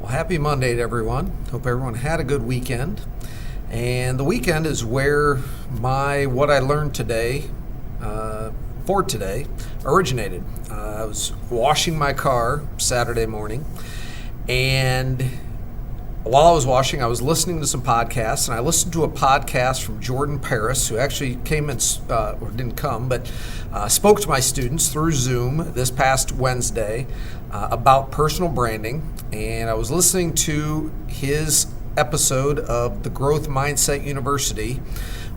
Well, happy Monday to everyone. Hope everyone had a good weekend. And the weekend is where what I learned today, for today, originated. I was washing my car Saturday morning, and while I was washing, I was listening to some podcasts, and I listened to a podcast from Jordan Paris, who actually came and, or didn't come, but spoke to my students through Zoom this past Wednesday about personal branding. And I was listening to his episode of the Growth Mindset University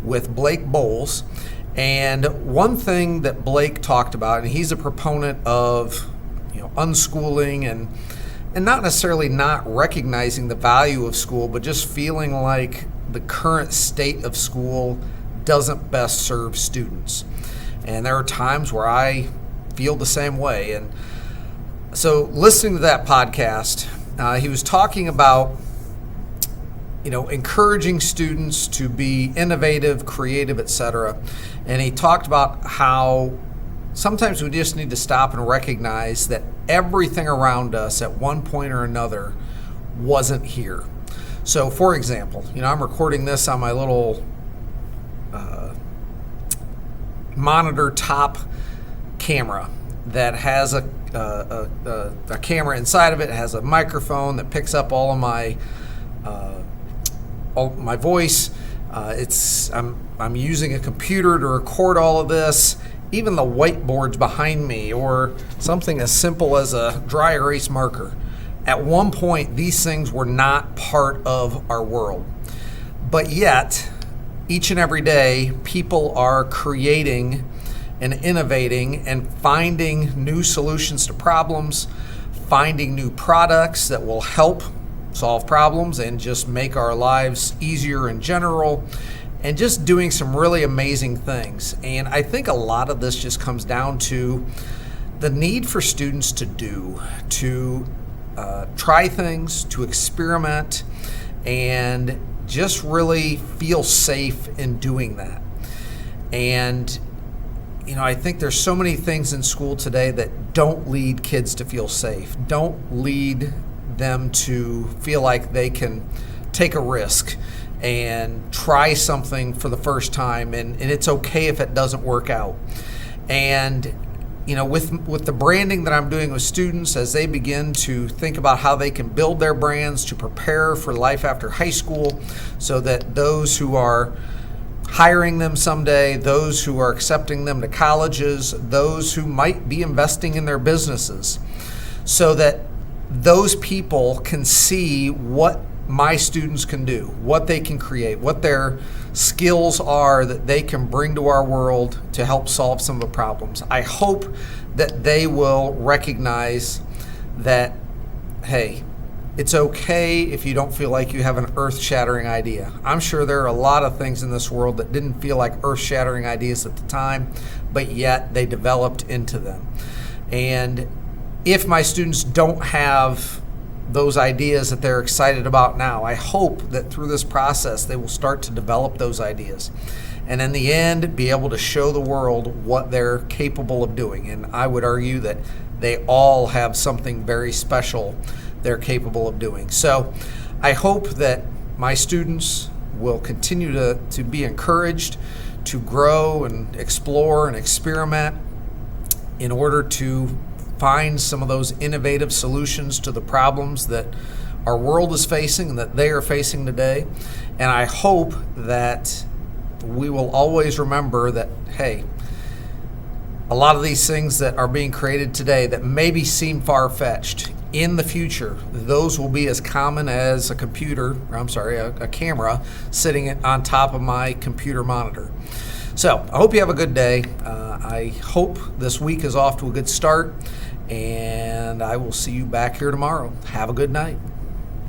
with Blake Bowles. And one thing that Blake talked about, and he's a proponent of unschooling and not necessarily not recognizing the value of school, but just feeling like the current state of school doesn't best serve students. And there are times where I feel the same way. And so listening to that podcast, he was talking about encouraging students to be innovative, creative, etc. And he talked about how sometimes we just need to stop and recognize that everything around us at one point or another wasn't here. So, for example, I'm recording this on my little monitor top camera that has a camera inside of it. It has a microphone that picks up all of my voice. I'm using a computer to record all of this. Even the whiteboards behind me, or something as simple as a dry erase marker. At one point, these things were not part of our world. But yet, each and every day, people are creating and innovating and finding new solutions to problems, finding new products that will help solve problems and just make our lives easier in general, and just doing some really amazing things. And I think a lot of this just comes down to the need for students to try things, to experiment, and just really feel safe in doing that. And I think there's so many things in school today that don't lead kids to feel safe, don't lead them to feel like they can take a risk and try something for the first time, and it's okay if it doesn't work out. And with the branding that I'm doing with students as they begin to think about how they can build their brands to prepare for life after high school, so that those who are hiring them someday, those who are accepting them to colleges, those who might be investing in their businesses, so that those people can see what my students can do, what they can create, what their skills are that they can bring to our world to help solve some of the problems. I hope that they will recognize that, hey, it's okay if you don't feel like you have an earth-shattering idea. I'm sure there are a lot of things in this world that didn't feel like earth-shattering ideas at the time, but yet they developed into them. And if my students don't have those ideas that they're excited about now, I hope that through this process they will start to develop those ideas, and in the end be able to show the world what they're capable of doing. And I would argue that they all have something very special they're capable of doing. So I hope that my students will continue to be encouraged to grow and explore and experiment in order to find some of those innovative solutions to the problems that our world is facing and that they are facing today. And I hope that we will always remember that, hey, a lot of these things that are being created today that maybe seem far-fetched, in the future, those will be as common as a camera sitting on top of my computer monitor. So I hope you have a good day. I hope this week is off to a good start, and I will see you back here tomorrow. Have a good night.